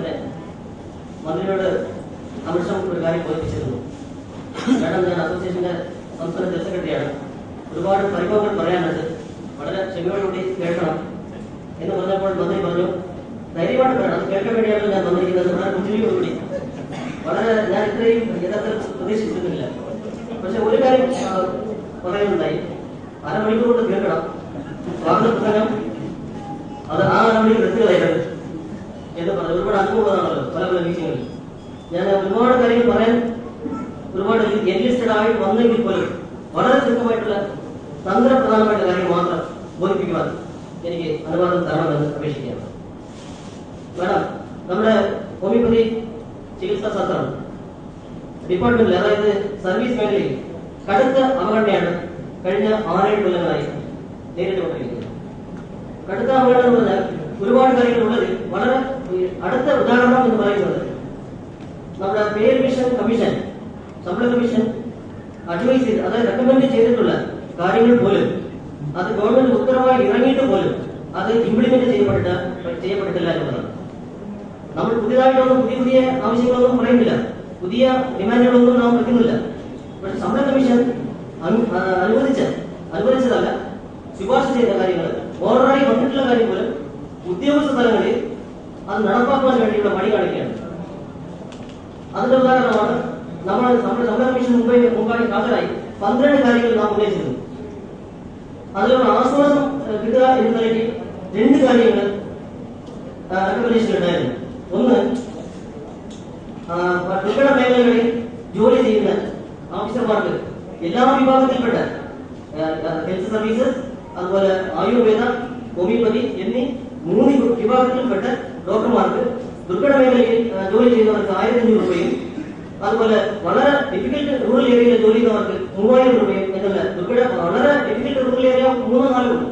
തന്നെ മന്ത്രിയോട് അമിത്ഷാ ഒരു കാര്യം ബോധിപ്പിച്ചിരുന്നു. കാരണം ഞാൻ അസോസിയേഷന്റെ സംസ്ഥാന ജനറൽ സെക്രട്ടറിയാണ്. ഒരുപാട് പരിഭവങ്ങൾ പറയാനുണ്ട്, വളരെ ക്ഷമയോടുകൂടി കേൾക്കണം എന്ന് പറഞ്ഞപ്പോൾ മന്ത്രി പറഞ്ഞു ധൈര്യമായിട്ട് പറയണം, അത് കേൾക്കാൻ വേണ്ടിയാണ് ഞാൻ വന്നിരിക്കുന്നത്. വളരെ ബുദ്ധിമുട്ടോടുകൂടി വളരെ ഞാൻ ഇത്രയും യഥാർത്ഥത്തിൽ പ്രതീക്ഷിച്ചിരുന്നില്ല. പക്ഷെ ഒരു കാര്യം പറയുന്നുണ്ടായി, അരമണിക്കൂർ കൊണ്ട് കേൾക്കണം, സ്വാഗത പ്രസംഗം അത് ആ അരമണിക്കൂർ എത്തുകയായിരുന്നു എന്ന് പറഞ്ഞു. ഒരുപാട് അനുഭവമാണല്ലോ പല പല മീറ്റിങ്ങുകളിൽ. ഞാൻ ഒരുപാട് കാര്യങ്ങൾ പറയാൻ ഒരുപാട് എൻലിസ്റ്റഡ് ആയി വന്നെങ്കിൽ പോലും വളരെ ചുരുക്കമായിട്ടുള്ള തന്ത്രപ്രധാനമായിട്ടുള്ള കാര്യങ്ങൾ മാത്രം ബോധിപ്പിക്കുവാൻ എനിക്ക് അനുവാദം തരണമെന്ന് അപേക്ഷിക്കുകയാണ്. മാഡം, നമ്മുടെ ഹോമിയോപ്പതി ചികിത്സാ ശാസ്ത്രം ഡിപ്പാർട്ട്മെന്റിൽ, അതായത് സർവീസ് മേഖലയിൽ കടുത്ത അവഗണനയാണ് കഴിഞ്ഞ 6-7 കൊല്ലങ്ങളായി നേരിട്ടുകൊണ്ടിരിക്കുന്നത്. കടുത്ത അവഗണന എന്ന് പറഞ്ഞാൽ ഒരുപാട് കാര്യങ്ങളുള്ളത്. വളരെ അടുത്ത ഉദാഹരണം എന്ന് പറയുന്നത് നമ്മുടെ പേ റിവിഷൻ കമ്മീഷൻ, ശമ്പള കമ്മീഷൻ അഡ്വൈസ് ചെയ്ത്, അതായത് റെക്കമെൻഡ് ചെയ്തിട്ടുള്ള കാര്യങ്ങൾ പോലും അത് ഗവൺമെന്റ് ഉത്തരവായി ഇറങ്ങിയിട്ട് പോലും അത് ഇംപ്ലിമെന്റ് ചെയ്യപ്പെട്ടിട്ടില്ല എന്നുള്ളതാണ്. നമ്മൾ പുതിയതായിട്ടൊന്നും പുതിയ ആവശ്യങ്ങളൊന്നും പറയുന്നില്ല, പുതിയ ഡിമാൻഡുകളൊന്നും നാം വെക്കുന്നില്ല. പക്ഷെ ശമ്പള കമ്മീഷൻ അനുവദിച്ചതല്ല, ശുപാർശ ചെയ്ത കാര്യങ്ങൾ, ഓർഡറായി വന്നിട്ടുള്ള കാര്യം പോലും ഉദ്യോഗസ്ഥ തലങ്ങളിൽ അത് നടപ്പാക്കാൻ വേണ്ടിയുള്ള മടി കാണിക്കുകയാണ്. അതിന്റെ ഉദാഹരണമാണ് നമ്മൾ നമ്മുടെ ശമ്പള കമ്മീഷൻ മുമ്പായി ഹാജരായി 12 കാര്യങ്ങൾ നാം ഉന്നയിച്ചിരുന്നു. അതിലൊരു ആശ്വാസം കിട്ടുക എന്ന നിലയ്ക്ക് 2 കാര്യങ്ങൾ റെക്കമെൻഡേഷൻ ഉണ്ടായിരുന്നു. ഒന്ന്, ദുർഘട മേഖലകളിൽ ജോലി ചെയ്യുന്ന ഓഫീസർമാർക്ക് എല്ലാ വിഭാഗത്തിൽപ്പെട്ട ഹെൽത്ത് സർവീസസ്, അതുപോലെ ആയുർവേദ, ഹോമിയോപ്പതി എന്നീ 3 വിഭാഗത്തിൽപ്പെട്ട ഡോക്ടർമാർക്ക് ദുർഘട മേഖലയിൽ ജോലി ചെയ്യുന്നവർക്ക് 1500 രൂപയും, അതുപോലെ വളരെ ഡിഫിക്കൽട്ട് റൂറൽ ഏരിയയിൽ ജോലി ചെയ്യുന്നവർക്ക് 3000 രൂപയും എന്നുള്ള വളരെ ഡിഫിക്കൽട്ട് റൂറൽ ഏരിയ 3-4 ഉണ്ട്.